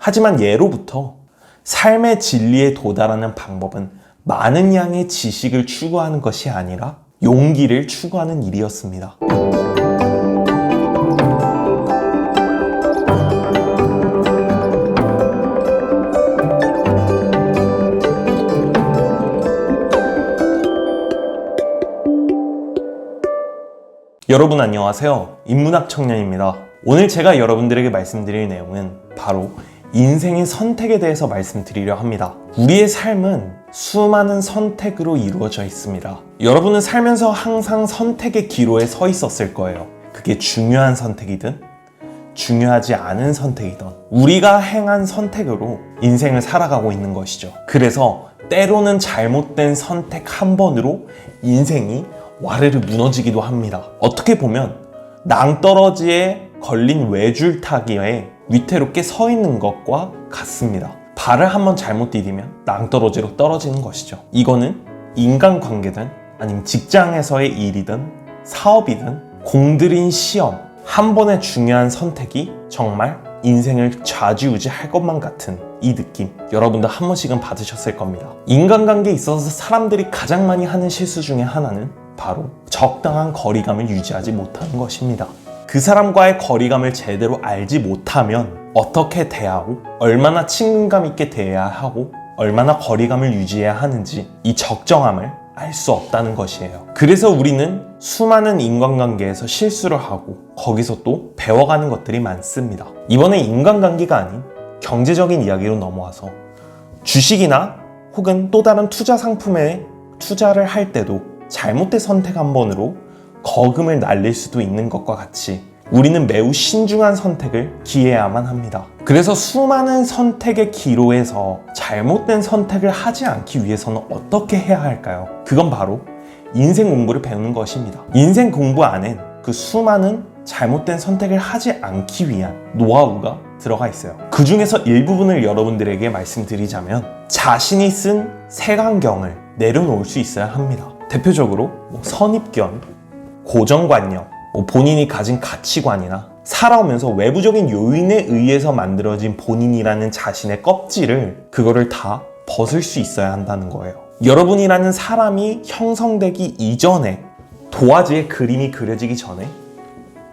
하지만 예로부터 삶의 진리에 도달하는 방법은 많은 양의 지식을 추구하는 것이 아니라 용기를 추구하는 일이었습니다. 여러분 안녕하세요. 인문학 청년입니다. 오늘 제가 여러분들에게 말씀드릴 내용은 바로 인생의 선택에 대해서 말씀드리려 합니다. 우리의 삶은 수많은 선택으로 이루어져 있습니다. 여러분은 살면서 항상 선택의 기로에 서 있었을 거예요. 그게 중요한 선택이든 중요하지 않은 선택이든 우리가 행한 선택으로 인생을 살아가고 있는 것이죠. 그래서 때로는 잘못된 선택 한 번으로 인생이 와르르 무너지기도 합니다. 어떻게 보면 낭떠러지에 걸린 외줄타기에 위태롭게 서 있는 것과 같습니다. 발을 한번 잘못 디디면 낭떠러지로 떨어지는 것이죠. 이거는 인간관계든 아니면 직장에서의 일이든 사업이든 공들인 시험, 한 번의 중요한 선택이 정말 인생을 좌지우지할 것만 같은 이 느낌, 여러분도 한 번씩은 받으셨을 겁니다. 인간관계에 있어서 사람들이 가장 많이 하는 실수 중에 하나는 바로 적당한 거리감을 유지하지 못하는 것입니다. 그 사람과의 거리감을 제대로 알지 못하면 어떻게 대하고 얼마나 친근감 있게 대해야 하고 얼마나 거리감을 유지해야 하는지 이 적정함을 알 수 없다는 것이에요. 그래서 우리는 수많은 인간관계에서 실수를 하고 거기서 또 배워가는 것들이 많습니다. 이번에 인간관계가 아닌 경제적인 이야기로 넘어와서 주식이나 혹은 또 다른 투자 상품에 투자를 할 때도 잘못된 선택 한 번으로 거금을 날릴 수도 있는 것과 같이 우리는 매우 신중한 선택을 기해야만 합니다. 그래서 수많은 선택의 기로에서 잘못된 선택을 하지 않기 위해서는 어떻게 해야 할까요? 그건 바로 인생 공부를 배우는 것입니다. 인생 공부 안엔 그 수많은 잘못된 선택을 하지 않기 위한 노하우가 들어가 있어요. 그 중에서 일부분을 여러분들에게 말씀드리자면 자신이 쓴 색안경을 내려놓을 수 있어야 합니다. 대표적으로 선입견, 고정관념, 본인이 가진 가치관이나 살아오면서 외부적인 요인에 의해서 만들어진 본인이라는 자신의 껍질을 그거를 다 벗을 수 있어야 한다는 거예요. 여러분이라는 사람이 형성되기 이전에 도화지에 그림이 그려지기 전에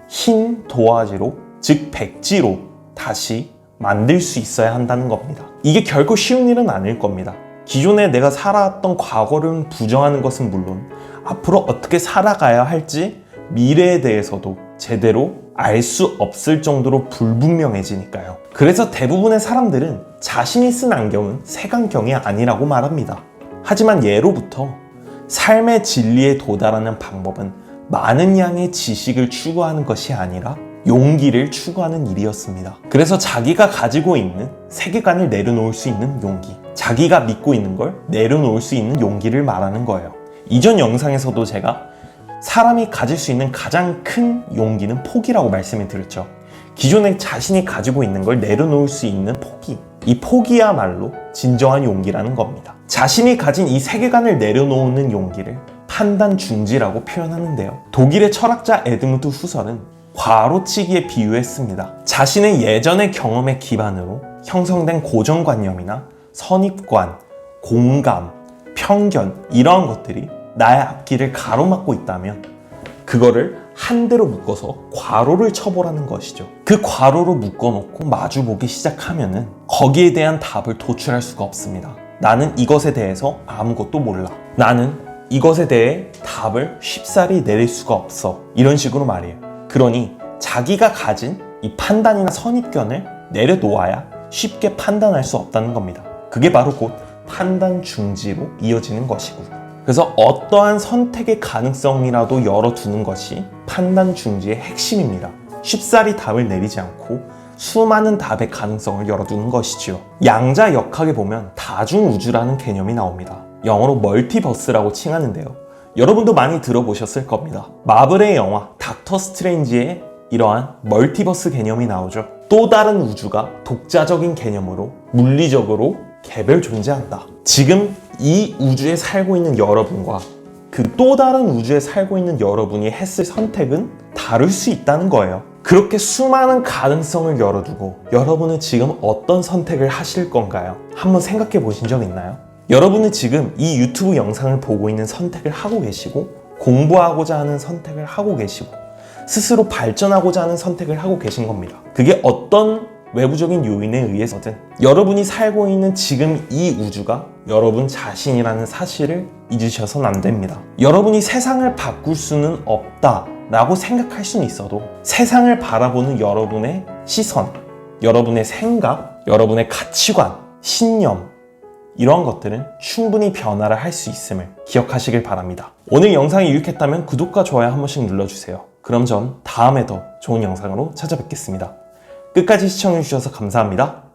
흰 도화지로, 즉 백지로 다시 만들 수 있어야 한다는 겁니다. 이게 결코 쉬운 일은 아닐 겁니다. 기존에 내가 살아왔던 과거를 부정하는 것은 물론 앞으로 어떻게 살아가야 할지 미래에 대해서도 제대로 알 수 없을 정도로 불분명해지니까요. 그래서 대부분의 사람들은 자신이 쓴 안경은 색안경이 아니라고 말합니다. 하지만 예로부터 삶의 진리에 도달하는 방법은 많은 양의 지식을 추구하는 것이 아니라 용기를 추구하는 일이었습니다. 그래서 자기가 가지고 있는 세계관을 내려놓을 수 있는 용기, 자기가 믿고 있는 걸 내려놓을 수 있는 용기를 말하는 거예요. 이전 영상에서도 제가 사람이 가질 수 있는 가장 큰 용기는 포기라고 말씀을 드렸죠. 기존에 자신이 가지고 있는 걸 내려놓을 수 있는 포기, 이 포기야말로 진정한 용기라는 겁니다. 자신이 가진 이 세계관을 내려놓는 용기를 판단 중지라고 표현하는데요. 독일의 철학자 에드문드 후설은 괄호치기에 비유했습니다. 자신의 예전의 경험에 기반으로 형성된 고정관념이나 선입관, 공감, 편견 이러한 것들이 나의 앞길을 가로막고 있다면 그거를 한 대로 묶어서 괄호를 쳐보라는 것이죠. 그 괄호로 묶어놓고 마주보기 시작하면은 거기에 대한 답을 도출할 수가 없습니다. 나는 이것에 대해서 아무것도 몰라. 나는 이것에 대해 답을 쉽사리 내릴 수가 없어. 이런 식으로 말이에요. 그러니 자기가 가진 이 판단이나 선입견을 내려놓아야 쉽게 판단할 수 없다는 겁니다. 그게 바로 곧 판단 중지로 이어지는 것이고요. 그래서 어떠한 선택의 가능성이라도 열어두는 것이 판단 중지의 핵심입니다. 쉽사리 답을 내리지 않고 수많은 답의 가능성을 열어두는 것이죠. 양자역학에 보면 다중우주라는 개념이 나옵니다. 영어로 멀티버스라고 칭하는데요. 여러분도 많이 들어보셨을 겁니다. 마블의 영화 닥터 스트레인지에 이러한 멀티버스 개념이 나오죠. 또 다른 우주가 독자적인 개념으로 물리적으로 개별 존재한다. 지금 이 우주에 살고 있는 여러분과 그 또 다른 우주에 살고 있는 여러분이 했을 선택은 다를 수 있다는 거예요. 그렇게 수많은 가능성을 열어두고 여러분은 지금 어떤 선택을 하실 건가요? 한번 생각해 보신 적 있나요? 여러분은 지금 이 유튜브 영상을 보고 있는 선택을 하고 계시고, 공부하고자 하는 선택을 하고 계시고, 스스로 발전하고자 하는 선택을 하고 계신 겁니다. 그게 어떤 외부적인 요인에 의해서든 여러분이 살고 있는 지금 이 우주가 여러분 자신이라는 사실을 잊으셔서는 안 됩니다. 여러분이 세상을 바꿀 수는 없다 라고 생각할 수는 있어도 세상을 바라보는 여러분의 시선, 여러분의 생각, 여러분의 가치관, 신념, 이러한 것들은 충분히 변화를 할 수 있음을 기억하시길 바랍니다. 오늘 영상이 유익했다면 구독과 좋아요 한 번씩 눌러주세요. 그럼 전 다음에 더 좋은 영상으로 찾아뵙겠습니다. 끝까지 시청해주셔서 감사합니다.